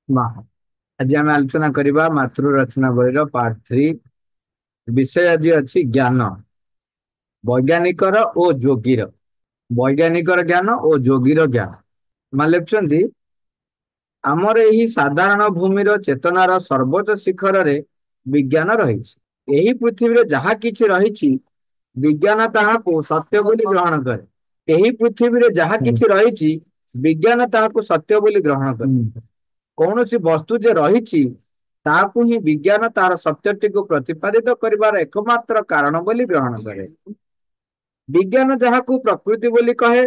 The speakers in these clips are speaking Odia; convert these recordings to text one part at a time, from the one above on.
ମା ଆଜି ଆମେ ଆଲୋଚନା କରିବା ମାତୃ ରଚନା ବହିର ପାର୍ଟ 3। ବିଷୟ ଆଜି ଅଛି ଜ୍ଞାନ, ବୈଜ୍ଞାନିକର ଓ ଯୋଗୀର। ବୈଜ୍ଞାନିକର ଜ୍ଞାନ ଓ ଯୋଗୀର ଜ୍ଞାନ। ମା ଲେଖୁଛନ୍ତି, ଆମର ଏହି ସାଧାରଣ ଭୂମିର ଚେତନାର ସର୍ବୋଚ୍ଚ ଶିଖରରେ ବିଜ୍ଞାନ ରହିଛି। ଏହି ପୃଥିବୀରେ ଯାହା କିଛି ରହିଛି, ବିଜ୍ଞାନ ତାହାକୁ ସତ୍ୟ ବୋଲି ଗ୍ରହଣ କରେ। ଏହି ପୃଥିବୀରେ ଯାହା କିଛି ରହିଛି, ବିଜ୍ଞାନ ତାହାକୁ ସତ୍ୟ ବୋଲି ଗ୍ରହଣ କରେ। କୌଣସି ବସ୍ତୁ ଯେ ରହିଛି, ତାହାକୁ ହିଁ ବିଜ୍ଞାନ ତାହାର ସତ୍ୟଟିକୁ ପ୍ରତିପାଦିତ କରିବାର ଏକମାତ୍ର କାରଣ ବୋଲି ଗ୍ରହଣ କରେ। ବିଜ୍ଞାନ ଯାହାକୁ ପ୍ରକୃତି ବୋଲି କହେ,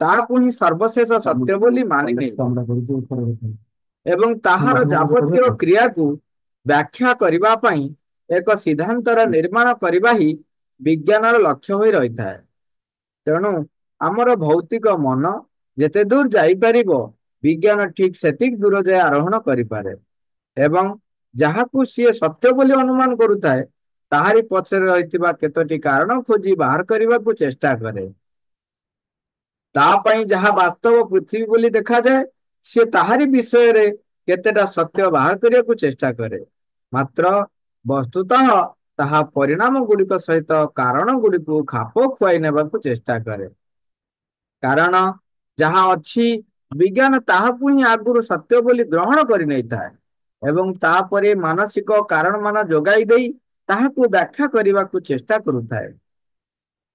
ତାହାକୁ ହିଁ ସର୍ବଶେଷ ସତ୍ୟ ବୋଲି ମାନି ନେଇଥାଏ ଏବଂ ତାହାର ଯାବତୀୟ କ୍ରିୟାକୁ ବ୍ୟାଖ୍ୟା କରିବା ପାଇଁ ଏକ ସିଦ୍ଧାନ୍ତର ନିର୍ମାଣ କରିବା ହିଁ ବିଜ୍ଞାନର ଲକ୍ଷ୍ୟ ହୋଇ ରହିଥାଏ। ତେଣୁ ଆମର ଭୌତିକ ମନ ଯେତେ ଦୂର ଯାଇପାରିବ, ବିଜ୍ଞାନ ଠିକ ସେତିକି ଦୂର ଯାଏ ଆରୋହଣ କରିପାରେ ଏବଂ ଯାହାକୁ ସିଏ ସତ୍ୟ ବୋଲି ଅନୁମାନ କରୁଥାଏ, ତାହାରି ପଛରେ ରହିଥିବା କେତୋଟି କାରଣ ଖୋଜି ବାହାର କରିବାକୁ ଚେଷ୍ଟା କରେ। ତା ପାଇଁ ଯାହା ବାସ୍ତବ ପୃଥିବୀ ବୋଲି ଦେଖାଯାଏ, ସେ ତାହାରି ବିଷୟରେ କେତେଟା ସତ୍ୟ ବାହାର କରିବାକୁ ଚେଷ୍ଟା କରେ। ମାତ୍ର ବସ୍ତୁତଃ ତାହା ପରିଣାମ ଗୁଡିକ ସହିତ କାରଣ ଗୁଡିକୁ ଖାପ ଖୁଆଇ ନେବାକୁ ଚେଷ୍ଟା କରେ। କାରଣ ଯାହା ଅଛି, ବିଜ୍ଞାନ ତାହାକୁ ହିଁ ଆଗରୁ ସତ୍ୟ ବୋଲି ଗ୍ରହଣ କରିନେଇଥାଏ ଏବଂ ତାପରେ ମାନସିକ କାରଣ ମାନ ଯୋଗାଇ ଦେଇ ତାହାକୁ ବ୍ୟାଖ୍ୟା କରିବାକୁ ଚେଷ୍ଟା କରୁଥାଏ।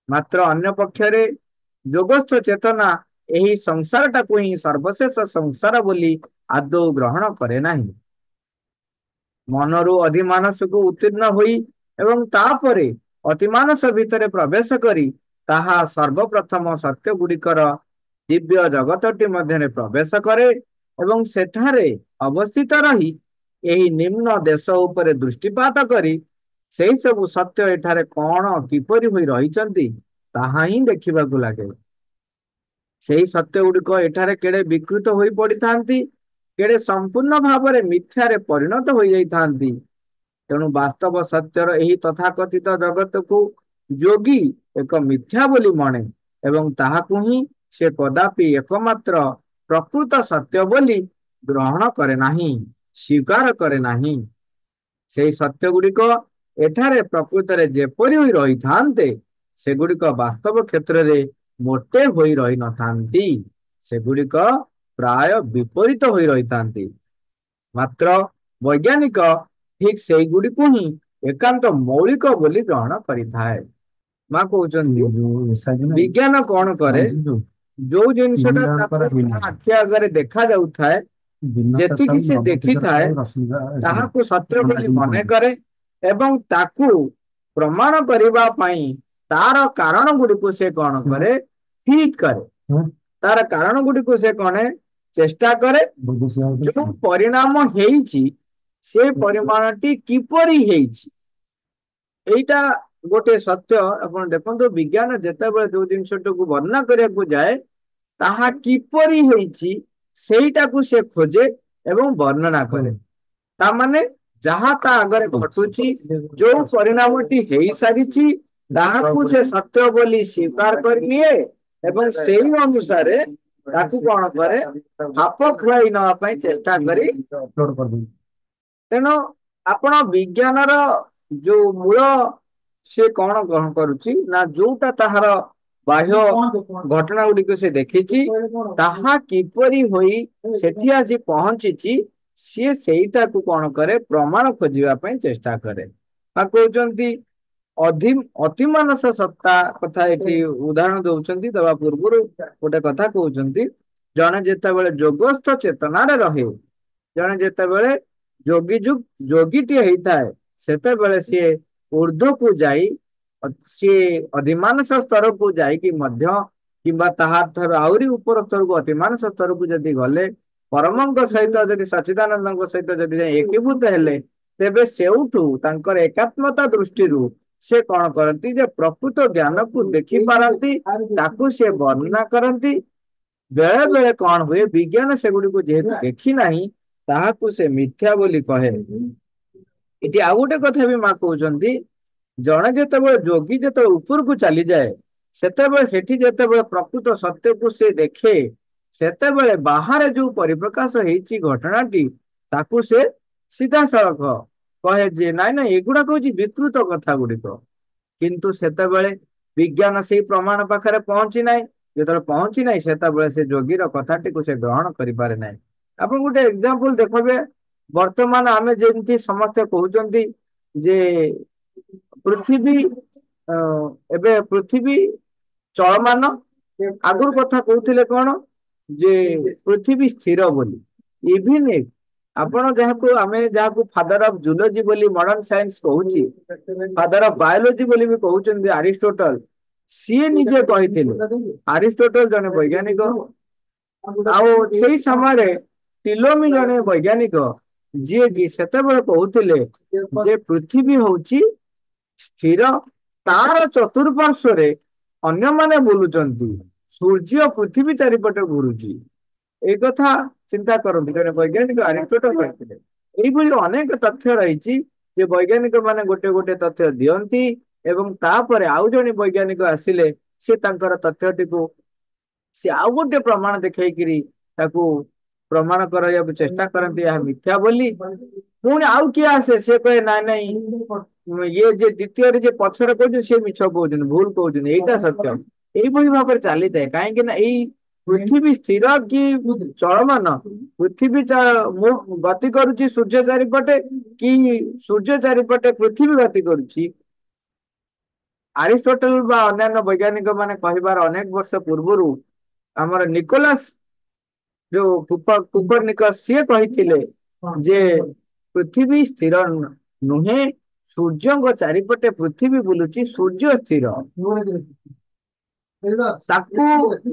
ମାତ୍ର ଅନ୍ୟ ପକ୍ଷରେ ଯୋଗସ୍ଥ ଚେତନା ଏହି ସଂସାରଟାକୁ ହିଁ ସର୍ବଶେଷ ସଂସାର ବୋଲି ଆଦୌ ଗ୍ରହଣ କରେ ନାହିଁ। ମନରୁ ଅଧିମାନସକୁ ଉତ୍ତୀର୍ଣ୍ଣ ହୋଇ ଏବଂ ତାପରେ ଅତିମାନସ ଭିତରେ ପ୍ରବେଶ କରି ତାହା ସର୍ବପ୍ରଥମ ସତ୍ୟ ଗୁଡିକର ଦିବ୍ୟ ଜଗତଟି ମଧ୍ୟରେ ପ୍ରବେଶ କରେ ଏବଂ ସେଠାରେ ଅବସ୍ଥିତ ରହି ଏହି ନିମ୍ନ ଦେଶ ଉପରେ ଦୃଷ୍ଟିପାତ କରି ସେହି ସବୁ ସତ୍ୟ ଏଠାରେ କଣ କିପରି ହୋଇ ରହିଛନ୍ତି, ତାହା ହିଁ ଦେଖିବାକୁ ଲାଗେ। ସେହି ସତ୍ୟ ଗୁଡିକ ଏଠାରେ କେଡେ ବିକୃତ ହୋଇ ପଡିଥାନ୍ତି, କେଡେ ସମ୍ପୂର୍ଣ୍ଣ ଭାବରେ ମିଥ୍ୟାରେ ପରିଣତ ହୋଇଯାଇଥାନ୍ତି। ତେଣୁ ବାସ୍ତବ ସତ୍ୟର ଏହି ତଥାକଥିତ ଜଗତକୁ ଯୋଗୀ ଏକ ମିଥ୍ୟା ବୋଲି ମଣେ ଏବଂ ତାହାକୁ ହିଁ ସେ କଦାପି ଏକମାତ୍ର ପ୍ରକୃତ ସତ୍ୟ ବୋଲି ଗ୍ରହଣ କରେ ନାହିଁ, ସ୍ୱୀକାର କରେ ନାହିଁ। ସେହି ସତ୍ୟ ଗୁଡିକ ଏଠାରେ ପ୍ରକୃତରେ ଯେପରି ହୋଇ ରହିଥାନ୍ତେ, ସେଗୁଡିକ ବାସ୍ତବ କ୍ଷେତ୍ରରେ ମୋଟେ ହୋଇ ରହିନଥାନ୍ତି। ସେଗୁଡିକ ପ୍ରାୟ ବିପରୀତ ହୋଇ ରହିଥାନ୍ତି। ମାତ୍ର ବୈଜ୍ଞାନିକ ଠିକ ସେଇଗୁଡିକୁ ହିଁ ଏକାନ୍ତ ମୌଳିକ ବୋଲି ଗ୍ରହଣ କରିଥାଏ। ମା କହୁଛନ୍ତି, ବିଜ୍ଞାନ କଣ କରେ, ଯୋଉ ଜିନିଷଟା ତାକୁ ଆଖି ଆଗରେ ଦେଖା ଯାଉଥାଏ, ଯେତିକି ସେ ଦେଖିଥାଏ ତାହାକୁ ସତ୍ୟ ବୋଲି ମନେ କରେ ଏବଂ ତାକୁ ପ୍ରମାଣ କରିବା ପାଇଁ ତାର କାରଣ ଗୁଡିକୁ ସେ କଣ କରେ, ଫିଟ୍ କରେ। ତାର କାରଣ ଗୁଡିକୁ ସେ କଣ ଚେଷ୍ଟା କରେ, ଯୋଉ ପରିଣାମ ହେଇଛି ସେ ପରିମାଣଟି କିପରି ହେଇଛି। ଏଇଟା ଗୋଟେ ସତ୍ୟ। ଆପଣ ଦେଖନ୍ତୁ, ବିଜ୍ଞାନ ଯେତେବେଳେ ଯୋଉ ଜିନିଷଟିକୁ ବର୍ଣ୍ଣନା କରିବାକୁ ଯାଏ, ତାହା କିପରି ହେଇଛି ସେଇଟାକୁ ସେ ଖୋଜେ ଏବଂ ବର୍ଣ୍ଣନା କରେ। ତାମାନେ ଯାହା ତା ଆଗରେ ଘଟୁଛି, ଯୋଉ ପରିଣାମଟି ହେଇସାରିଛି, ତାହାକୁ ସେ ସତ୍ୟ ବୋଲି ସ୍ୱୀକାର କରିନିଏ ଏବଂ ସେଇ ଅନୁସାରେ ତାକୁ କଣ କରେ, ଖାପ ଖୁଆଇ ନେବା ପାଇଁ ଚେଷ୍ଟା କରି। ତେଣୁ ଆପଣ ବିଜ୍ଞାନର ଯୋଉ ମୂଳ ସେ କଣ ଗ୍ରହଣ କରୁଛି ନା, ଯୋଉଟା ତାହାର ବାହ୍ୟ ଘଟଣା ଗୁଡିକୁ ସେ ଦେଖିଛି, ତାହା କିପରି ହୋଇ ସେଠି ଆସି ପହଞ୍ଚିଛି, ସିଏ ସେଇଟାକୁ କଣ କରେ, ପ୍ରମାଣ ଖୋଜିବା ପାଇଁ ଚେଷ୍ଟା କରେ। ବା କହୁଛନ୍ତି ଅତିମାନସ ସତ୍ତା କଥା ଏଠି ଉଦାହରଣ ଦଉଛନ୍ତି। ଦେବା ପୂର୍ବରୁ ଗୋଟେ କଥା କହୁଛନ୍ତି, ଜଣେ ଯେତେବେଳେ ଯୋଗସ୍ଥ ଚେତନାରେ ରହେ, ଜଣେ ଯେତେବେଳେ ଯୋଗୀଟିଏ ହେଇଥାଏ, ସେତେବେଳେ ସିଏ ଊର୍ଦ୍ଧ୍ୱକୁ ଯାଇ ସିଏ ଅଧିମାନସ ସ୍ତରକୁ ଯାଇକି ମଧ୍ୟ କିମ୍ବା ତାହା ଠାରୁ ଆହୁରି ଉପର ସ୍ତରକୁ ଅତିମାନସ ସ୍ତରକୁ ଯଦି ଗଲେ, ପରମଙ୍କ ସହିତ ଯଦି ସଚ୍ଚିଦାନନ୍ଦଙ୍କ ସହିତ ଯଦି ଯାଇ ଏକୀଭୂତ ହେଲେ, ତେବେ ସେଉଠୁ ତାଙ୍କର ଏକାତ୍ମତା ଦୃଷ୍ଟିରୁ ସେ କଣ କରନ୍ତି, ଯେ ପ୍ରକୃତ ଜ୍ଞାନକୁ ଦେଖି ପାରନ୍ତି, ତାକୁ ସେ ବର୍ଣ୍ଣନା କରନ୍ତି। ବେଳେ ବେଳେ କଣ ହୁଏ, ବିଜ୍ଞାନ ସେଗୁଡିକୁ ଯେହେତୁ ଦେଖି ନାହିଁ, ତାହାକୁ ସେ ମିଥ୍ୟା ବୋଲି କହେ। ଏଠି ଆଉ ଗୋଟେ କଥା ବି ମା କହୁଛନ୍ତି, ଜଣେ ଯେତେବେଳେ ଯୋଗୀ ଯେତେବେଳେ ଉପରକୁ ଚାଲିଯାଏ, ସେତେବେଳେ ସେଠି ଯେତେବେଳେ ପ୍ରକୃତ ସତ୍ୟକୁ ସେ ଦେଖେ, ସେତେବେଳେ ବାହାରେ ଯୋଉ ପରିପ୍ରକାଶ ହେଇଛି ଘଟଣାଟି, ତାକୁ ସେ ସିଧାସଳଖ କହେ ଯେ ନାଇଁ ନାଇଁ ଏଗୁଡାକ ହଉଛି ବିକୃତ କଥା ଗୁଡିକ। କିନ୍ତୁ ସେତେବେଳେ ବିଜ୍ଞାନ ସେଇ ପ୍ରମାଣ ପାଖରେ ପହଞ୍ଚି ନାହିଁ। ଯେତେବେଳେ ପହଞ୍ଚି ନାହିଁ ସେତେବେଳେ ସେ ଯୋଗୀର କଥାଟିକୁ ସେ ଗ୍ରହଣ କରିପାରେ ନାହିଁ। ଆପଣ ଗୋଟେ ଏକ୍ସାମ୍ପଲ ଦେଖିବେ, ବର୍ତ୍ତମାନ ଆମେ ଯେମିତି ସମସ୍ତେ କହୁଛନ୍ତି ଯେ ପୃଥିବୀ ଅ, ଏବେ ପୃଥିବୀ ଚଳମାନ। ଆଗରୁ କଥା କହୁଥିଲେ କଣ ଯେ ପୃଥିବୀ ସ୍ଥିର ବୋଲି। ଇଭିନ ଆପଣ ଯାହାକୁ ଆମେ ଯାହାକୁ ଫାଦର ଅଫ ଜୁଲୋଜି ବୋଲି ମଡର୍ନ ସାଇନ୍ସ କହୁଛି, ଫାଦର ଅଫ ବାୟୋଲୋଜି ବୋଲି ବି କହୁଛନ୍ତି ଆରିଷ୍ଟୋଟଲ, ସିଏ ନିଜେ କହିଥିଲେ। ଆରିଷ୍ଟୋଟଲ ଜଣେ ବୈଜ୍ଞାନିକ, ଆଉ ସେଇ ସମୟରେ ଟିଲୋମି ଜଣେ ବୈଜ୍ଞାନିକ, ଯିଏ କି ସେତେବେଳେ କହୁଥିଲେ ଯେ ପୃଥିବୀ ହଉଛି ସ୍ଥିର, ତାର ଚତୁଃପାର୍ଶ୍ଵରେ ଅନ୍ୟମାନେ ବୁଲୁଛନ୍ତି, ସୂର୍ଯ୍ୟ ପୃଥିବୀ ଚାରିପଟେ ଘୁରୁଛି। ଏଇ କଥା ଚିନ୍ତା କରନ୍ତୁ, ଜଣେ ବୈଜ୍ଞାନିକ ଆରିଷ୍ଟୋଟଲ କହିଥିଲେ। ଏଇଭଳି ଅନେକ ତଥ୍ୟ ରହିଛି ଯେ ବୈଜ୍ଞାନିକ ମାନେ ଗୋଟେ ଗୋଟେ ତଥ୍ୟ ଦିଅନ୍ତି ଏବଂ ତାପରେ ଆଉ ଜଣେ ବୈଜ୍ଞାନିକ ଆସିଲେ, ସେ ତାଙ୍କର ତଥ୍ୟଟିକୁ ସେ ଆଉ ଗୋଟେ ପ୍ରମାଣ ଦେଖେଇକିରି ତାକୁ ପ୍ରମାଣ କରାଇବାକୁ ଚେଷ୍ଟା କରନ୍ତି ଏହା ମିଥ୍ୟା ବୋଲି। ପୁଣି ଆଉ କିଏ ଆସେ, ସେ କହେ ନାଇଁ ନାଇଁ ଇଏ ଯେ ଦ୍ୱିତୀୟରେ ଯେ ପଛରେ କହୁଛନ୍ତି ସେ ମିଛ କହୁଛନ୍ତି, ଭୁଲ କହୁଛନ୍ତି, ଏଇଟା ସତ୍ୟ। ଏଇଭଳି ଭାବରେ ଚାଲିଥାଏ। କାହିଁକି ନା ଏଇ ପୃଥିବୀ ସ୍ଥିର କି ଚଳମାନ, ପୃଥିବୀ ମୁଁ ଗତି କରୁଛି ସୂର୍ଯ୍ୟ ଚାରିପଟେ କି ସୂର୍ଯ୍ୟ ଚାରିପଟେ ପୃଥିବୀ ଗତି କରୁଛି, ଆରିଷ୍ଟୋଟଲ ବା ଅନ୍ୟାନ୍ୟ ବୈଜ୍ଞାନିକ ମାନେ କହିବାର ଅନେକ ବର୍ଷ ପୂର୍ବରୁ ଆମର ନିକୋଲାସ ଯୋଉ କୁପରନିକସ ସିଏ କହିଥିଲେ ଯେ ପୃଥିବୀ ସ୍ଥିର ନୁହେଁ, ସୂର୍ଯ୍ୟଙ୍କ ଚାରିପଟେ ପୃଥିବୀ ବୁଲୁଛି, ସୂର୍ଯ୍ୟ ସ୍ଥିର। ତାକୁ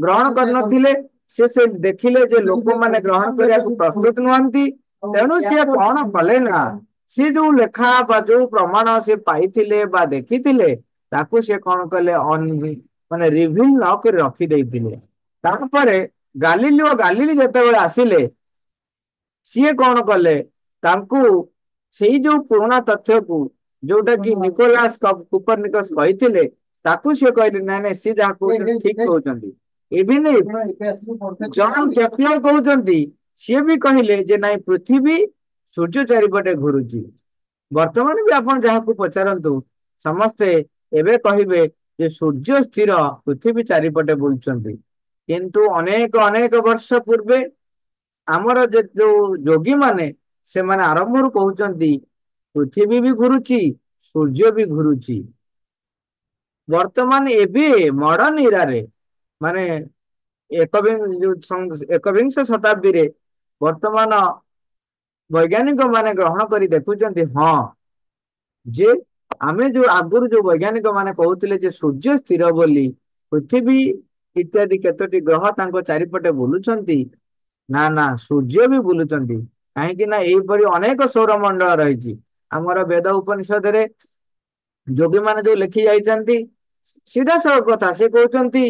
ଗ୍ରହଣ କରିନଥିଲେ। ସେ ଦେଖିଲେ ଯେ ଲୋକମାନେ ଗ୍ରହଣ କରିବାକୁ ପ୍ରସ୍ତୁତ ନୁହନ୍ତି, ତେଣୁ ସିଏ କଣ କଲେ ନା ସିଏ ଯୋଉ ଲେଖା ବା ଯୋଉ ପ୍ରମାଣ ସେ ପାଇଥିଲେ ବା ଦେଖିଥିଲେ ତାକୁ ସେ କଣ କଲେ ମାନେ ରିଭିଲ ନ କରି ରଖିଦେଇଥିଲେ। ତାପରେ ଗାଲିଲି ଯେତେବେଳେ ଆସିଲେ, ସିଏ କଣ କଲେ, ତାଙ୍କୁ ସେଇ ଯୋଉ ପୁରୁଣା ତଥ୍ୟକୁ ଯୋଉଟା କି ନିକୋଲାସ କୁପରନିକସ କହିଥିଲେ ତାକୁ ସିଏ କହିଲେ ନାଇଁ ନାଇଁ ସିଏ ଯାହା କହୁଛନ୍ତି ଠିକ କହୁଛନ୍ତି। ଇଭିନ ଜନ କେପଲର କହୁଛନ୍ତି, ସିଏ ବି କହିଲେ ଯେ ନାଇଁ ପୃଥିବୀ ସୂର୍ଯ୍ୟ ଚାରିପଟେ ଘୁରୁଛି। ବର୍ତ୍ତମାନ ବି ଆପଣ ଯାହାକୁ ପଚାରନ୍ତୁ ସମସ୍ତେ ଏବେ କହିବେ ଯେ ସୂର୍ଯ୍ୟ ସ୍ଥିର, ପୃଥିବୀ ଚାରିପଟେ ବୁଲୁଛନ୍ତି। କିନ୍ତୁ ଅନେକ ଅନେକ ବର୍ଷ ପୂର୍ବେ ଆମର ଯୋଉ ଯୋଗୀ ମାନେ ସେମାନେ ଆରମ୍ଭରୁ କହୁଛନ୍ତି ପୃଥିବୀ ବି ଘୁରୁଛି, ସୂର୍ଯ୍ୟ ବି ଘୁରୁଛି। ବର୍ତ୍ତମାନ ଏବେ ମଡର୍ଣ ଇରାରେ ମାନେ ଏକବିଂଶ ଶତାବ୍ଦୀରେ ବର୍ତ୍ତମାନ ବୈଜ୍ଞାନିକ ମାନେ ଗ୍ରହଣ କରି ଦେଖୁଛନ୍ତି, ହଁ ଯେ ଆମେ ଯୋଉ ଆଗରୁ ଯୋଉ ବୈଜ୍ଞାନିକ ମାନେ କହୁଥିଲେ ଯେ ସୂର୍ଯ୍ୟ ସ୍ଥିର ବୋଲି, ପୃଥିବୀ ଇତ୍ୟାଦି କେତୋଟି ଗ୍ରହ ତାଙ୍କ ଚାରିପଟେ ବୁଲୁଛନ୍ତି, ନା ନା ସୂର୍ଯ୍ୟ ବି ବୁଲୁଛନ୍ତି। କାହିଁକି ନା ଏଇପରି ଅନେକ ସୌରମଣ୍ଡଳ ରହିଛି। ଆମର ବେଦ ଉପନିଷଦରେ ଯୋଗୀ ମାନେ ଯୋଉ ଲେଖି ଯାଇଛନ୍ତି, ସିଧାସଳଖ କଥା ସେ କହୁଛନ୍ତି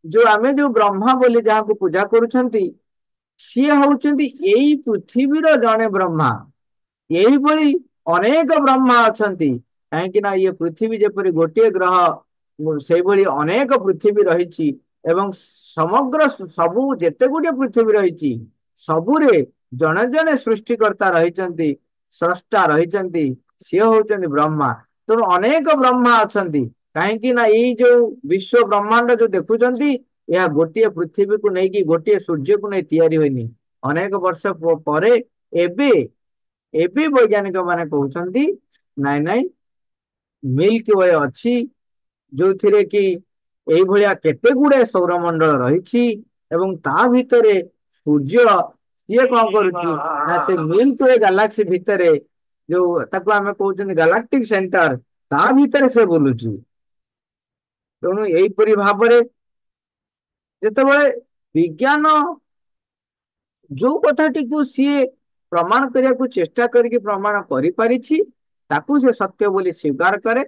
ଯୋଉ ଆମେ ଯୋଉ ବ୍ରହ୍ମା ବୋଲି ଯାହାକୁ ପୂଜା କରୁଛନ୍ତି, ସିଏ ହଉଛନ୍ତି ଏଇ ପୃଥିବୀର ଜଣେ ବ୍ରହ୍ମା। ଏଇଭଳି ଅନେକ ବ୍ରହ୍ମା ଅଛନ୍ତି। କାହିଁକି ନା ଇଏ ପୃଥିବୀ ଯେପରି ଗୋଟିଏ ଗ୍ରହ, ସେଇଭଳି ଅନେକ ପୃଥିବୀ ରହିଛି ଏବଂ ସମଗ୍ର ସବୁ ଯେତେ ଗୁଡିଏ ପୃଥିବୀ ରହିଛି ସବୁରେ ଜଣେ ଜଣେ ସୃଷ୍ଟିକର୍ତ୍ତା ରହିଛନ୍ତି, ସ୍ରଷ୍ଟା ରହିଛନ୍ତି, ସିଏ ହଉଛନ୍ତି ବ୍ରହ୍ମା। ତେଣୁ ଅନେକ ବ୍ରହ୍ମା ଅଛନ୍ତି। କାହିଁକି ନା ଏଇ ଯୋଉ ବିଶ୍ଵ ବ୍ରହ୍ମାଣ୍ଡ ଯୋଉ ଦେଖୁଛନ୍ତି, ଏହା ଗୋଟିଏ ପୃଥିବୀକୁ ନେଇକି ଗୋଟିଏ ସୂର୍ଯ୍ୟକୁ ନେଇ ତିଆରି ହୋଇନି। ଅନେକ ବର୍ଷ ପରେ ଏବେ ଏବେ ବୈଜ୍ଞାନିକ ମାନେ କହୁଛନ୍ତି ନାଇଁ ନାଇଁ ମିଲ୍କ ୱେ ଅଛି, ଯୋଉଥିରେ କି ଏଇଭଳିଆ କେତେ ଗୁଡେ ସୌରମଣ୍ଡଳ ରହିଛି ଏବଂ ତା ଭିତରେ ସୂର୍ଯ୍ୟ ସିଏ କଣ କରୁଛି ନା ସେ ମିଲ୍କ ୱେ ଗାଲାକ୍ସି ଭିତରେ ଯୋଉ ତାକୁ ଆମେ କହୁଛନ୍ତି ଗାଲାକ୍ଟିକ ସେଣ୍ଟର, ତା ଭିତରେ ସେ ବୁଲୁଛି। ତେଣୁ ଏଇପରି ଭାବରେ ଯେତେବେଳେ ବିଜ୍ଞାନ ଯୋଉ କଥାଟିକୁ ସିଏ ପ୍ରମାଣ କରିବାକୁ ଚେଷ୍ଟା କରିକି ପ୍ରମାଣ କରିପାରିଛି, ତାକୁ ସେ ସତ୍ୟ ବୋଲି ସ୍ୱୀକାର କରେ।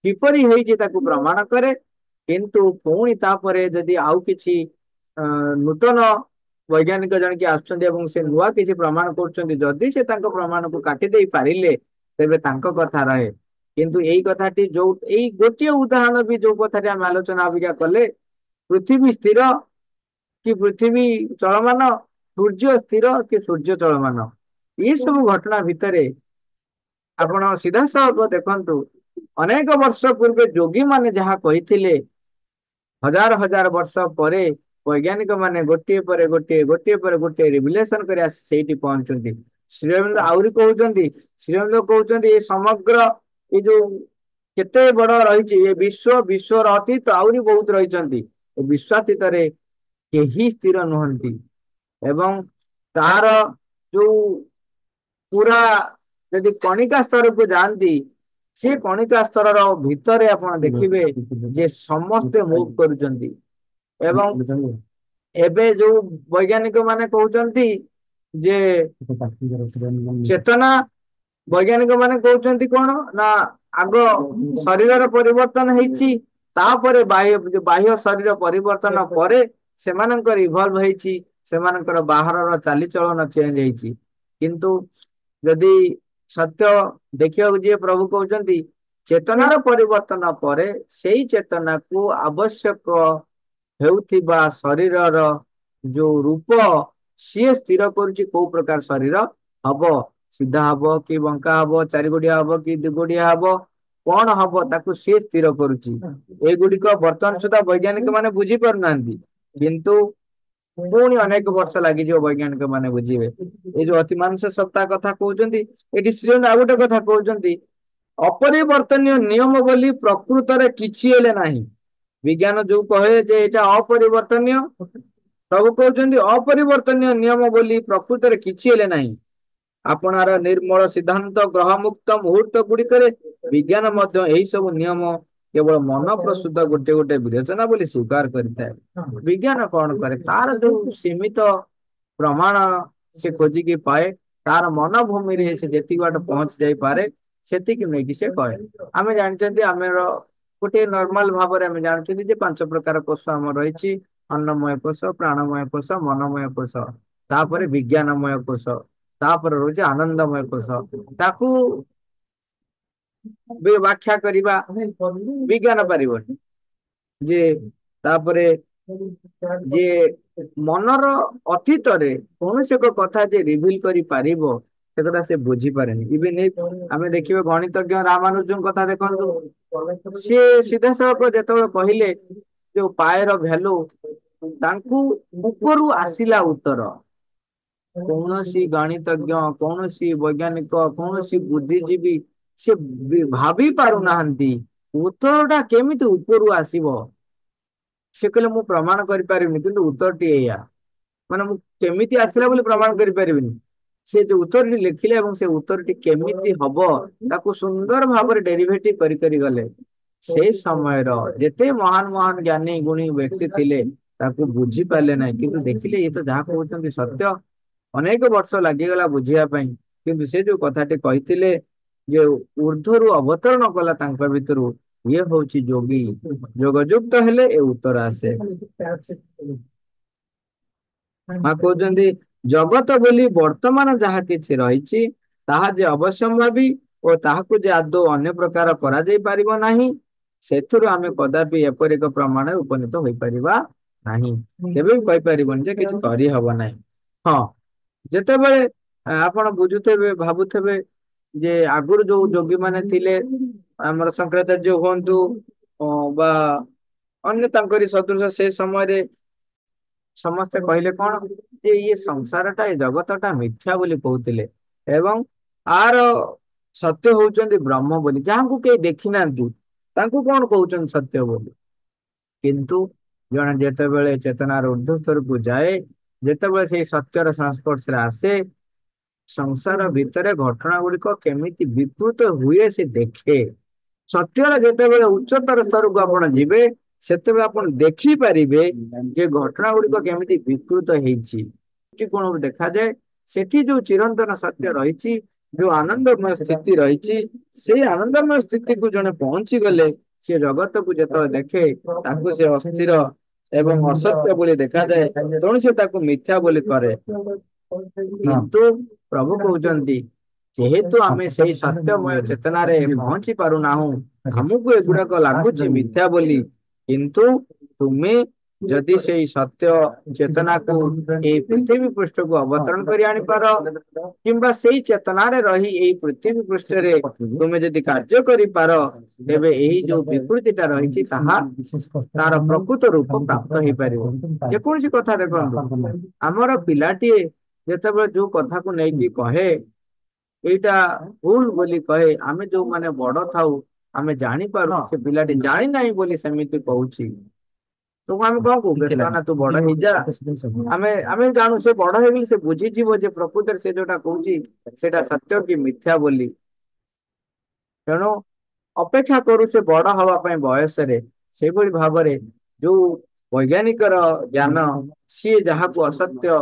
କିପରି ହେଇଛି ତାକୁ ପ୍ରମାଣ କରେ। କିନ୍ତୁ ପୁଣି ତାପରେ ଯଦି ଆଉ କିଛି ନୂତନ ବୈଜ୍ଞାନିକ ଜଣେ ଆସୁଛନ୍ତି ଏବଂ ସେ ନୂଆ କିଛି ପ୍ରମାଣ କରୁଛନ୍ତି, ଯଦି ସେ ତାଙ୍କ ପ୍ରମାଣକୁ କାଟି ଦେଇ ପାରିଲେ ତେବେ ତାଙ୍କ କଥା ରହେ। କିନ୍ତୁ ଏଇ କଥାଟି ଯୋଉ ଏଇ ଗୋଟିଏ ଉଦାହରଣ ବି ଯୋଉ କଥାଟି ଆମେ ଆଲୋଚନା ଅବିକା କଲେ, ପୃଥିବୀ ସ୍ଥିର କି ପୃଥିବୀ ଚଳମାନ, ସୂର୍ଯ୍ୟ ସ୍ଥିର କି ସୂର୍ଯ୍ୟ ଚଳମାନ, ये सब घटना भितर ଆପଣ ସିଧାସଳଖ ଦେଖନ୍ତୁ ଅନେକ ବର୍ଷ ପୂର୍ବେ ଯୋଗୀ ମାନେ ଯାହା କହିଥିଲେ ହଜାର ହଜାର ବର୍ଷ ପରେ ବୈଜ୍ଞାନିକ ମାନେ ଗୋଟିଏ ପରେ ଗୋଟିଏ ରିଭିଲେସନ କରି ଆସି ସେଇଠି ପହଞ୍ଚୁଛନ୍ତି। ଶ୍ରୀଅରବିନ୍ଦ ଆହୁରି କହୁଛନ୍ତି, ଶ୍ରୀଅରବିନ୍ଦ କହୁଛନ୍ତି ଏ ସମଗ୍ର ଏଇ ଯୋଉ କେତେ ବଡ ରହିଛି ଏ ବିଶ୍ୱର ଅତୀତ ଆହୁରି ବହୁତ ରହିଛନ୍ତି। ଏ ବିଶ୍ୱାତୀତରେ କେହି ସ୍ଥିର ନୁହନ୍ତି ଏବଂ ତାର ଯୋଉ ପୁରା ଯଦି କଣିକା ସ୍ତରକୁ ଯାଆନ୍ତି ସେ କଣିକା ସ୍ତରର ଭିତରେ ଆପଣ ଦେଖିବେ ଯେ ସମସ୍ତେ ମୁଭ କରୁଛନ୍ତି ଏବଂ ଏବେ ଯୋଉ ବୈଜ୍ଞାନିକ ମାନେ କହୁଛନ୍ତି ଯେ ଚେତନା ବୈଜ୍ଞାନିକ ମାନେ କହୁଛନ୍ତି କଣ ନା ଆଗ ଶରୀରର ପରିବର୍ତ୍ତନ ହେଇଛି ତାପରେ ବାହ୍ୟ ଶରୀର ପରିବର୍ତ୍ତନ ପରେ ସେମାନଙ୍କର ଇଭଲଭ ହେଇଛି ସେମାନଙ୍କର ବାହାରର ଚାଲିଚଳନ ଚେଞ୍ଜ ହେଇଛି। କିନ୍ତୁ ଯଦି ସତ୍ୟ ଦେଖିବାକୁ ଯିଏ ପ୍ରଭୁ କହୁଛନ୍ତି ଚେତନାର ପରିବର୍ତ୍ତନ ପରେ ସେଇ ଚେତନାକୁ ଆବଶ୍ୟକ ହେଉଥିବା ଶରୀରର ଯୋଉ ରୂପ ସିଏ ସ୍ଥିର କରୁଛି କୋଉ ପ୍ରକାର ଶରୀର ହବ। ସିଧା ହବ କି ବଙ୍କା ହବ ଚାରିଗୋଡିଆ ହବ କି ଦିଗୋଡିଆ ହବ କଣ ହବ ତାକୁ ସିଏ ସ୍ଥିର କରୁଛି। ଏଇଗୁଡିକ ବର୍ତ୍ତମାନ ସୁଦ୍ଧା ବୈଜ୍ଞାନିକ ମାନେ ବୁଝି ପାରୁନାହାନ୍ତି କିନ୍ତୁ ପୁଣି ଅନେକ ବର୍ଷ ଲାଗିଯିବ ବୈଜ୍ଞାନିକ ମାନେ ବୁଝିବେ। ଏଇ ଯୋଉ ଅତିମାନସ ସପ୍ତାହ କଥା କହୁଛନ୍ତି ଏଠି ଶ୍ରୀ ଆଉ ଗୋଟେ କଥା କହୁଛନ୍ତି ଅପରିବର୍ତ୍ତନୀୟ ନିୟମ ବୋଲି ପ୍ରକୃତରେ କିଛି ହେଲେ ନାହିଁ। ବିଜ୍ଞାନ ଯୋଉ କହେ ଯେ ଏଇଟା ଅପରିବର୍ତ୍ତନୀୟ ସବୁ କହୁଛନ୍ତି ଅପରିବର୍ତ୍ତନୀୟ ନିୟମ ବୋଲି ପ୍ରକୃତରେ କିଛି ହେଲେ ନାହିଁ। ଆପଣାର ନିର୍ମଳ ସିଦ୍ଧାନ୍ତ ଗ୍ରହ ମୁକ୍ତ ମୁହୂର୍ତ୍ତ ଗୁଡିକରେ ବିଜ୍ଞାନ ମଧ୍ୟ ଏହି ସବୁ ନିୟମ କେବଳ ମନ ପ୍ରସୂତ ଗୋଟେ ବିରୋଚନା ବୋଲି ସ୍ୱୀକାର କରିଥାଏ। ବିଜ୍ଞାନ କଣ କରେ ତାର ଯୋଉ ସୀମିତ ପ୍ରମାଣ ସେ ଖୋଜିକି ପାଏ ତାର ମନଭୂମିରେ ସେ ଯେତିକି ବାଟ ପହଞ୍ଚି ଯାଇପାରେ ସେତିକି ନେଇକି ସେ କହେ। ଆମେ ଜାଣିଛନ୍ତି ଆମର ଗୋଟେ ନର୍ମାଲ ଭାବରେ ଆମେ ଜାଣିଛନ୍ତି ଯେ ପାଞ୍ଚ ପ୍ରକାର କୋଷ ଆମର ରହିଛି ଅନ୍ନମୟ କୋଷ ପ୍ରାଣମୟ କୋଷ ମନୋମୟ କୋଷ ତାପରେ ବିଜ୍ଞାନମୟ କୋଷ ତାପରେ ରହୁଛି ଆନନ୍ଦମୟ କୋଷ ତାକୁ ବ୍ୟାଖ୍ୟା କରିବା ବିଜ୍ଞାନ ପାରିବନି ଯେ ତାପରେ ଯିଏ ମନର ଅତୀତରେ କୌଣସି ଏକ କଥା ଯେ ରିଭିଲ କରିପାରିବ ସେ କଥା ସେ ବୁଝିପାରେନି। ଇଭେନ ଆମେ ଦେଖିବା ଗଣିତଜ୍ଞ ରାମାନୁଜଙ୍କ କଥା ଦେଖନ୍ତୁ ସିଏ ସିଧାସଳଖ ଯେତେବେଳେ କହିଲେ ଯୋଉ ପାଏର ଭ୍ୟାଲୁ ତାଙ୍କୁ ଉପରୁ ଆସିଲା ଉତ୍ତର କୌଣସି ଗଣିତଜ୍ଞ କୌଣସି ବୈଜ୍ଞାନିକ କୌଣସି ବୁଦ୍ଧିଜୀବୀ ସେ ଭାବି ପାରୁନାହାନ୍ତି ଉତ୍ତର ଟା କେମିତି ଉପରୁ ଆସିବ। ସେ କହିଲେ ମୁଁ ପ୍ରମାଣ କରିପାରିବିନି କିନ୍ତୁ ଉତ୍ତରଟି ଏଇଆ ମାନେ ମୁଁ କେମିତି ଆସିଲା ବୋଲି ପ୍ରମାଣ କରିପାରିବିନି। ସେ ଯୋଉ ଉତ୍ତରଟି ଲେଖିଲେ ଏବଂ ସେ ଉତ୍ତରଟି କେମିତି ହବ ତାକୁ ସୁନ୍ଦର ଭାବରେ ଡେରିଭେଟିଭ କରି ଗଲେ। ସେଇ ସମୟର ଯେତେ ମହାନ ଜ୍ଞାନୀ ଗୁଣୀ ବ୍ୟକ୍ତି ଥିଲେ ତାକୁ ବୁଝି ପାରିଲେ ନାହିଁ କିନ୍ତୁ ଦେଖିଲେ ଇଏ ତ ଯାହା କହୁଛନ୍ତି ସତ୍ୟ। ଅନେକ ବର୍ଷ ଲାଗିଗଲା ବୁଝିବା ପାଇଁ କିନ୍ତୁ ସେ ଯୋଉ କଥାଟି କହିଥିଲେ ଯେ ଉର୍ଦ୍ଧ୍ୱରୁ ଅବତରଣ କଲା ତାଙ୍କ ଭିତରୁ ଇଏ ହଉଛି ଯୋଗୀ ଯୋଗ ଯୁକ୍ତ ହେଲେ ଏ ଉତ୍ତର ଆସେ। କହୁଛନ୍ତି ଜଗତ ବୋଲି ବର୍ତ୍ତମାନ ଯାହା କିଛି ରହିଛି ତାହା ଯେ ଅବଶ୍ୟମ୍ଭାବୀ ଓ ତାହାକୁ ଯେ ଆଦୌ ଅନ୍ୟ ପ୍ରକାର କରାଯାଇ ପାରିବ ନାହିଁ ସେଥିରୁ ଆମେ କଦାପି ଏପରି ଏକ ପ୍ରମାଣରେ ଉପନୀତ ହୋଇପାରିବା ନାହିଁ। କେବେ ବି କହିପାରିବନି ଯେ କିଛି କରିହବ ନାହିଁ। ହଁ ଯେତେବେଳେ ଆପଣ ବୁଝୁଥିବେ ଭାବୁଥିବେ ଯେ ଆଗରୁ ଯୋଉ ଯୋଗୀ ମାନେ ଥିଲେ ଆମର ଶଙ୍କରାଚାର୍ଯ୍ୟ ହୁଅନ୍ତୁ ବା ଅନ୍ୟ ତାଙ୍କରି ସଦୃଶ ସେ ସମୟରେ ସମସ୍ତେ କହିଲେ କଣ ଯେ ଇଏ ସଂସାର ଟା ଏ ଜଗତ ଟା ମିଥ୍ୟା ବୋଲି କହୁଥିଲେ ଏବଂ ଆର ସତ୍ୟ ହଉଛନ୍ତି ବ୍ରହ୍ମ ବୋଲି ଯାହାଙ୍କୁ କେହି ଦେଖି ନାହାନ୍ତି ତାଙ୍କୁ କଣ କହୁଛନ୍ତି ସତ୍ୟ ବୋଲି। କିନ୍ତୁ ଜଣେ ଯେତେବେଳେ ଚେତନାର ଉର୍ଦ୍ଧ୍ୱ ସ୍ତରକୁ ଯାଏ ଯେତେବେଳେ ସେଇ ସତ୍ୟର ସଂସ୍ପର୍ଶରେ ଆସେ ସଂସାର ଭିତରେ ଘଟଣା ଗୁଡିକ କେମିତି ବିକୃତ ହୁଏ ସେ ଦେଖେ। ସତ୍ୟର ଯେତେବେଳେ ଉଚ୍ଚତର ସ୍ତରକୁ ଆପଣ ଯିବେ ସେତେବେଳେ ଆପଣ ଦେଖିପାରିବେ ଯେ ଘଟଣା ଗୁଡିକ କେମିତି ବିକୃତ ହେଇଛି। କୋଣରୁ ଦେଖାଯାଏ ସେଠି ଯୋଉ ଚିରନ୍ତନ ସତ୍ୟ ରହିଛି ଯୋଉ ଆନନ୍ଦମୟ ସ୍ଥିତି ରହିଛି ସେଇ ଆନନ୍ଦମୟ ସ୍ଥିତିକୁ ଜଣେ ପହଞ୍ଚି ଗଲେ ସେ ଜଗତକୁ ଯେତେବେଳେ ଦେଖେ ତାକୁ ସେ ଅସ୍ଥିର ଏବଂ ଅସତ୍ୟ ବୋଲି ଦେଖାଯାଏ ତେଣୁ ସେ ତାକୁ ମିଥ୍ୟା ବୋଲି କରେ। କିନ୍ତୁ ପ୍ରଭୁ କହୁଛନ୍ତି ଯେହେତୁ ଆମେ ସେଇ ସତ୍ୟମୟ ଚେତନାରେ ପହଞ୍ଚି ପାରୁନାହୁଁ ଆମକୁ ଏଗୁଡାକ ଲାଗୁଛି ମିଥ୍ୟା ବୋଲି କିନ୍ତୁ ତୁମେ ଯଦି ସେଇ ସତ୍ୟ ଚେତନାକୁ ଏଇ ପୃଥିବୀ ପୃଷ୍ଠକୁ ଅବତରଣ କରି ଆଣିପାର, କିମ୍ବା ସେଇ ଚେତନାରେ ରହି ଏଇ ପୃଥିବୀ ପୃଷ୍ଠରେ ତୁମେ ଯଦି କାର୍ଯ୍ୟ କରିପାର, ତେବେ ଏହି ଯୋଉ ବିକୃତିଟା ରହିଛି ତାହା ତାର ପ୍ରକୃତ ରୂପ ପ୍ରାପ୍ତ ହେଇପାରିବ। ଯେକୌଣସି କଥା ଦେଖନ୍ତୁ, ଆମର ପିଲାଟିଏ ଯେତେବେଳେ ଯୋଉ କଥାକୁ ନେଇକି କହେ ଏଇଟା ଭୁଲ ବୋଲି କହେ, ଆମେ ଯୋଉମାନେ ବଡ ଥାଉ ଆମେ ଜାଣିପାରୁ ସେ ପିଲାଟି ଜାଣିନାହିଁ ବୋଲି ସେମିତି କହୁଛି, ତୁ ଆମେ କଣ କହୁ, ବ୍ୟସ୍ତ ନା ତୁ ବଡ ହେଇଯା। ଆମେ ଜାଣୁ ସେ ବଡ ହେଇଗଲେ ସେ ବୁଝିଯିବ ଯେ ପ୍ରକୃତରେ ସେ ଯୋଉଟା କହୁଛି ସେଇଟା ସତ୍ୟ କି ମିଥ୍ୟା ବୋଲି। ତେଣୁ ଅପେକ୍ଷା କରୁ ସେ ବଡ ହବା ପାଇଁ ବୟସରେ। ସେଇଭଳି ଭାବରେ ଯୋଉ ବୈଜ୍ଞାନିକର ଜ୍ଞାନ, ସିଏ ଯାହାକୁ ଅସତ୍ୟ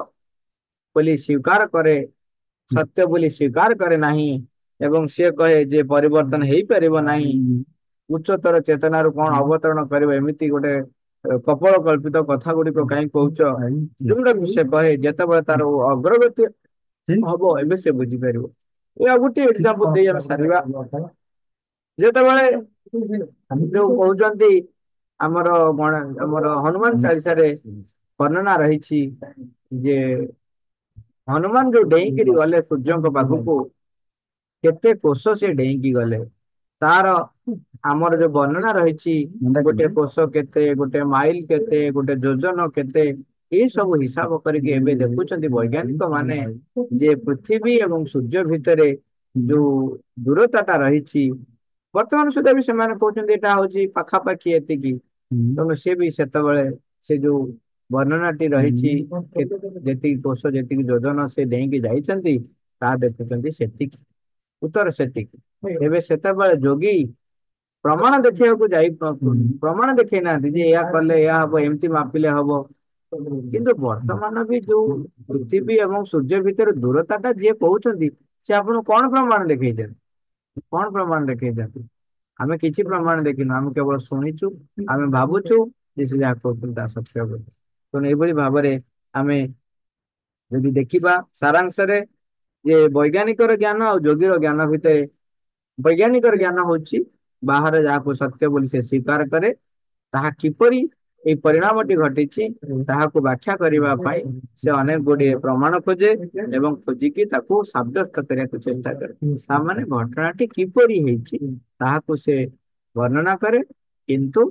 ବୋଲି ସ୍ୱୀକାର କରେ, ସତ୍ୟ ବୋଲି ସ୍ୱୀକାର କରେ ନାହିଁ, ଏବଂ ସିଏ କହେ ଯେ ପରିବର୍ତ୍ତନ ହେଇପାରିବ ନାହିଁ, ଉଚ୍ଚତର ଚେତନାରୁ କଣ ଅବତରଣ କରିବ, ଏମିତି ଗୋଟେ କପୋଳ କଳ୍ପିତ କଥା ଗୁଡିକ କାହିଁ କହୁଛ, ଯୋଉଟାକୁ ସେ କହେ ଯେତେବେଳେ ତାର ଅଗ୍ରଗତି ହବ ଏବେ ସେ ବୁଝିପାରିବ। ଏହା ଗୋଟିଏ ଏକ୍ସାମ୍ପଲ ଦେଇ ଆମେ ସାରିବା। ଯେତେବେଳେ ଯୋଉ କହୁଛନ୍ତି ଆମର ଆମର ହନୁମାନ ଚାଳିଶାରେ ବର୍ଣ୍ଣନା ରହିଛି ଯେ ହନୁମାନ ଯୋଉ ଡେଇଁକିରି ଗଲେ ସୂର୍ଯ୍ୟଙ୍କ ପାଖକୁ, କେତେ କୋଷ ସେ ଡେଇଁକି ଗଲେ, ତାର ଆମର ଯୋଉ ବର୍ଣ୍ଣନା ରହିଛି ଗୋଟେ କୋଷ କେତେ, ଗୋଟେ ମାଇଲ କେତେ, ଗୋଟେ ଯୋଜନ କେତେ, ଏଇ ସବୁ ହିସାବ କରିକି ଏବେ ଦେଖୁଛନ୍ତି ବୈଜ୍ଞାନିକ ମାନେ ଯେ ପୃଥିବୀ ଏବଂ ସୂର୍ଯ୍ୟ ଭିତରେ ଯୋଉ ଦୂରତାଟା ରହିଛି, ବର୍ତ୍ତମାନ ସୁଦ୍ଧା ବି ସେମାନେ କହୁଛନ୍ତି ଏଇଟା ହଉଛି ପାଖାପାଖି ଏତିକି। ତେଣୁ ସିଏ ବି ସେତେବେଳେ ସେ ଯୋଉ ବର୍ଣ୍ଣନାଟି ରହିଛି ଯେତିକି କୋଷ ଯେତିକି ଯୋଜନ ସେ ଡେଇଁକି ଯାଇଛନ୍ତି ତାହା ଦେଖୁଛନ୍ତି ସେତିକି, ଉତ୍ତର ସେତିକି। ଏବେ ସେତେବେଳେ ଯୋଗୀ ପ୍ରମାଣ ଦେଖିବାକୁ ପ୍ରମାଣ ଦେଖେଇ ନାହାନ୍ତି ଯେ ଏହା କଲେ ଏହା ହବ, ଏମିତି ମାପିଲେ ହବ। କିନ୍ତୁ ବର୍ତ୍ତମାନ ବି ଯୋଉ ପୃଥିବୀ ଏବଂ ସୂର୍ଯ୍ୟ ଭିତରେ ଦୂରତା ଟା ଯିଏ କହୁଛନ୍ତି, ସେ ଆପଣଙ୍କୁ କଣ ପ୍ରମାଣ ଦେଖେଇଛନ୍ତି, କଣ ପ୍ରମାଣ ଦେଖେଇଛନ୍ତି? ଆମେ କିଛି ପ୍ରମାଣ ଦେଖିନୁ, ଆମେ କେବଳ ଶୁଣିଛୁ, ଆମେ ଭାବୁଛୁ ଯେ ସେ ଯାହା କହୁଛନ୍ତି ତାହା ସତ୍ୟ ବୋଲି। ତେଣୁ ଏଇଭଳି ଭାବରେ ଆମେ ଯଦି ଦେଖିବା ସାରାଂଶରେ ଯେ ବୈଜ୍ଞାନିକର ଜ୍ଞାନ ଆଉ ଯୋଗୀର ଜ୍ଞାନ ଭିତରେ, ବୈଜ୍ଞାନିକର ଜ୍ଞାନ ହଉଛି ବାହାରେ ଯାହାକୁ ସତ୍ୟ ବୋଲି ସେ ସ୍ୱୀକାର କରେ, ତାହା କିପରି ଏଇ ପରିଣାମଟି ଘଟିଛି ତାହାକୁ ବ୍ୟାଖ୍ୟା କରିବା ପାଇଁ ସେ ଅନେକ ଗୁଡିଏ ପ୍ରମାଣ ଖୋଜେ ଏବଂ ଖୋଜିକି ତାକୁ ସାବ୍ୟସ୍ତ କରିବାକୁ ଚେଷ୍ଟା କରେ। ତାମାନେ ଘଟଣାଟି କିପରି ହେଇଛି ତାହାକୁ ସେ ବର୍ଣ୍ଣନା କରେ। କିନ୍ତୁ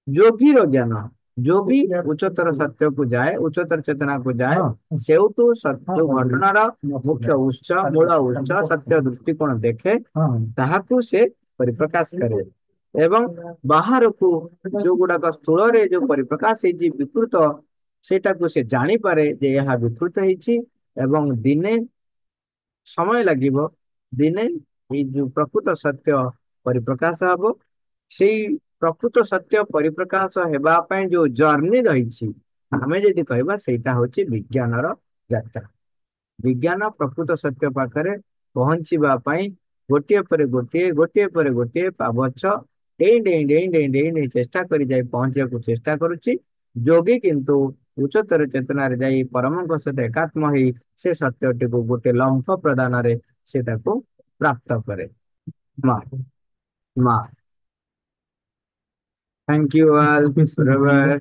ଯୋଗୀର ଜ୍ଞାନ, ଯୋଗୀ ଉଚ୍ଚତର ସତ୍ୟକୁ ଯାଏ, ଉଚ୍ଚତର ଚେତନାକୁ ଯାଏ, ସେଉଠୁ ଯୋଉ ଘଟଣାର ମୁଖ୍ୟ ଉତ୍ସ, ମୂଳ ଉତ୍ସ, ସତ୍ୟ ଦୃଷ୍ଟିକୋଣ ଦେଖେ, ତାହାକୁ ସେ ପରିପ୍ରକାଶ କରେ ଏବଂ ବାହାରକୁ ଯୋଉ ଗୁଡାକ ସ୍ଥୂଳରେ ଯୋଉ ପରିପ୍ରକାଶ ହେଇଛି ବିକୃତ, ସେଇଟାକୁ ସେ ଜାଣିପାରେ ଯେ ଏହା ବିକୃତ ହେଇଛି ଏବଂ ଦିନେ ସମୟ ଲାଗିବ, ଦିନେ ଏଇ ଯୋଉ ପ୍ରକୃତ ସତ୍ୟ ପରିପ୍ରକାଶ ହବ। ସେଇ ପ୍ରକୃତ ସତ୍ୟ ପରିପ୍ରକାଶ ହେବା ପାଇଁ ଯୋଉ ଜର୍ଣ୍ଣି ରହିଛି, ଆମେ ଯଦି କହିବା ସେଇଟା ହଉଛି ବିଜ୍ଞାନର ଯାତ୍ରା। ବିଜ୍ଞାନ ପ୍ରକୃତ ସତ୍ୟ ପାଖରେ ପହଞ୍ଚିବା ପାଇଁ ଗୋଟିଏ ପରେ ଗୋଟିଏ, ଗୋଟିଏ ପରେ ଗୋଟିଏ ପାବଛ ଡେଇଁ ଡେଇଁ ଡେଇଁ ଡେଇଁ ଡେଇଁ ଡେଇଁ ଚେଷ୍ଟା କରି ଯାଇ ପହଞ୍ଚିବାକୁ ଚେଷ୍ଟା କରୁଛି। ଯୋଗୀ କିନ୍ତୁ ଉଚ୍ଚତର ଚେତନାରେ ଯାଇ ପରମଙ୍କ ସହିତ ଏକାତ୍ମ ହେଇ ସେ ସତ୍ୟଟିକୁ ଗୋଟେ ଲମ୍ଫ ପ୍ରଦାନରେ ସେ ତାକୁ ପ୍ରାପ୍ତ କରେ। ମା ମା Thank you all. Bye bye.